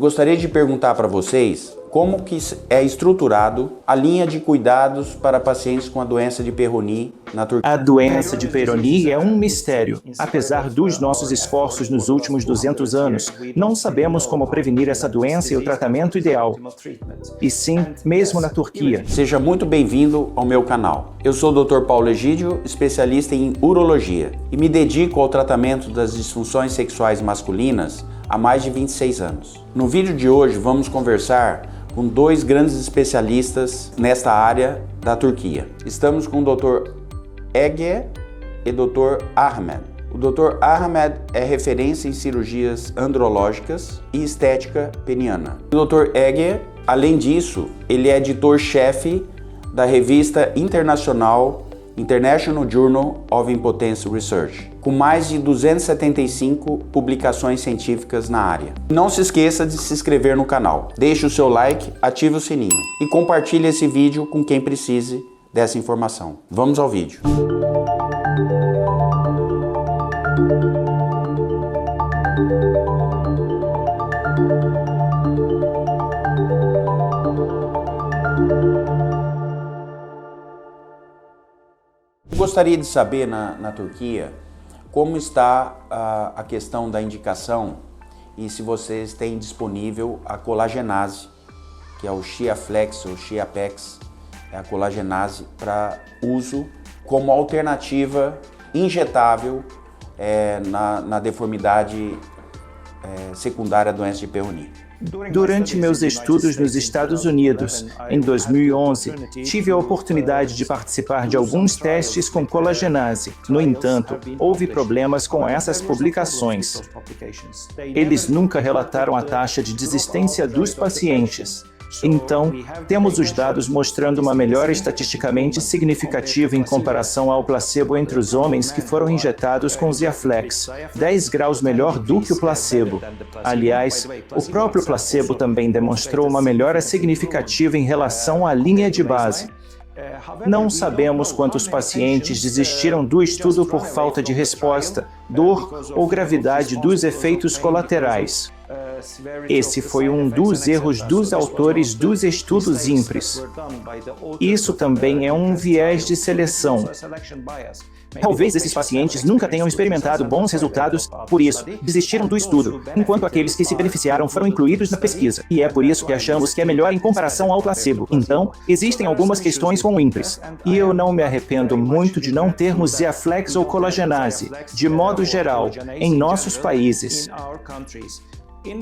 gostaria de perguntar para vocês como que é estruturado a linha de cuidados para pacientes com a doença de Peyronie na Turquia. A doença de Peyronie é um mistério. Apesar dos nossos esforços nos últimos 200 anos, não sabemos como prevenir essa doença e o tratamento ideal. E sim, mesmo na Turquia. Seja muito bem-vindo ao meu canal. Eu sou o Dr. Paulo Egídio, especialista em urologia, e me dedico ao tratamento das disfunções sexuais masculinas há mais de 26 anos. No vídeo de hoje vamos conversar com dois grandes especialistas nesta área da Turquia. Estamos com o Dr. Ege e Dr. Ahmed. O Dr. Ahmed é referência em cirurgias andrológicas e estética peniana. O Dr. Ege, além disso, ele é editor-chefe da revista internacional International Journal of Impotence Research, com mais de 275 publicações científicas na área. Não se esqueça de se inscrever no canal, deixe o seu like, ative o sininho e compartilhe esse vídeo com quem precise dessa informação. Vamos ao vídeo. Gostaria de saber na Turquia como está a questão da indicação e se vocês têm disponível a colagenase, que é o Xiaflex ou Xiapex, é a colagenase para uso como alternativa injetável na deformidade secundária à doença de Peyronie. Durante meus estudos nos Estados Unidos, em 2011, tive a oportunidade de participar de alguns testes com colagenase. No entanto, houve problemas com essas publicações. Eles nunca relataram a taxa de desistência dos pacientes. Então, temos os dados mostrando uma melhora estatisticamente significativa em comparação ao placebo entre os homens que foram injetados com Xiaflex, 10 graus melhor do que o placebo. Aliás, o próprio placebo também demonstrou uma melhora significativa em relação à linha de base. Não sabemos quantos pacientes desistiram do estudo por falta de resposta, dor ou gravidade dos efeitos colaterais. Esse foi um dos erros dos autores dos estudos IMPRES. Isso também é um viés de seleção. Talvez esses pacientes nunca tenham experimentado bons resultados, por isso, desistiram do estudo, enquanto aqueles que se beneficiaram foram incluídos na pesquisa. E é por isso que achamos que é melhor em comparação ao placebo. Então, existem algumas questões com o IMPRES. E eu não me arrependo muito de não termos Xiaflex ou colagenase, de modo geral, em nossos países.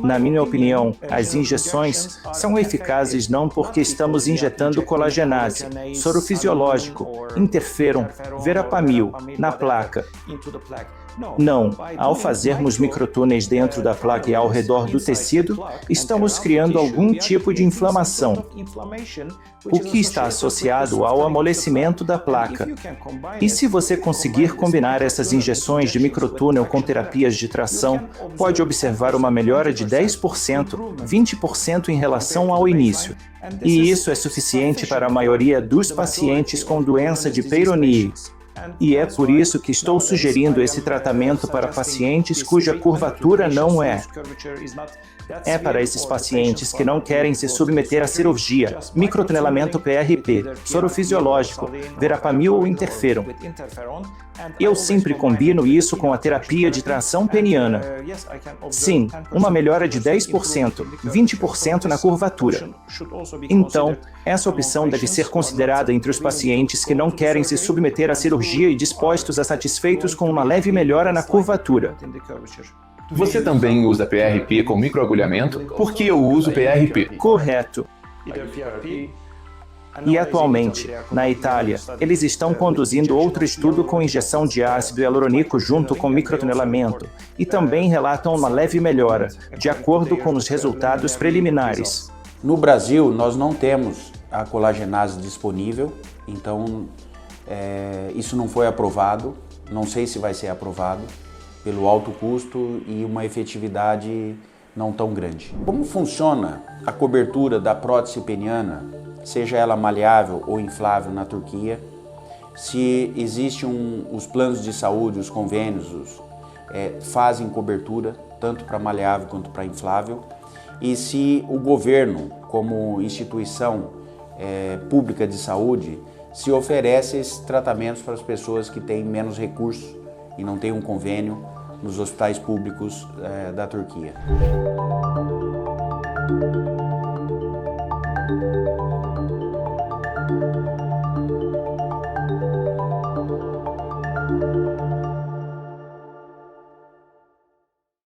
Na minha opinião, as injeções são eficazes não porque estamos injetando colagenase, soro fisiológico, interferon, verapamil, na placa. Não, ao fazermos microtúneis dentro da placa e ao redor do tecido, estamos criando algum tipo de inflamação, o que está associado ao amolecimento da placa. E se você conseguir combinar essas injeções de microtúnel com terapias de tração, pode observar uma melhora de 10%, 20% em relação ao início. E isso é suficiente para a maioria dos pacientes com doença de Peyronie. E é por isso que estou sugerindo esse tratamento para pacientes cuja curvatura não é. É para esses pacientes que não querem se submeter à cirurgia, microtunelamento PRP, soro fisiológico, verapamil ou interferon. Eu sempre combino isso com a terapia de tração peniana. Sim, uma melhora de 10%, 20% na curvatura. Então, essa opção deve ser considerada entre os pacientes que não querem se submeter à cirurgia e dispostos a satisfeitos com uma leve melhora na curvatura. Você também usa PRP com microagulhamento? Por que eu uso PRP? Correto. E atualmente, na Itália, eles estão conduzindo outro estudo com injeção de ácido hialurônico junto com microtunelamento e também relatam uma leve melhora, de acordo com os resultados preliminares. No Brasil, nós não temos a colagenase disponível, então isso não foi aprovado, não sei se vai ser aprovado, pelo alto custo e uma efetividade não tão grande. Como funciona a cobertura da prótese peniana, seja ela maleável ou inflável na Turquia? Se existem os planos de saúde, os convênios, fazem cobertura tanto para maleável quanto para inflável? e se o governo, como instituição pública de saúde, se oferece esses tratamentos para as pessoas que têm menos recursos e não têm um convênio nos hospitais públicos da Turquia.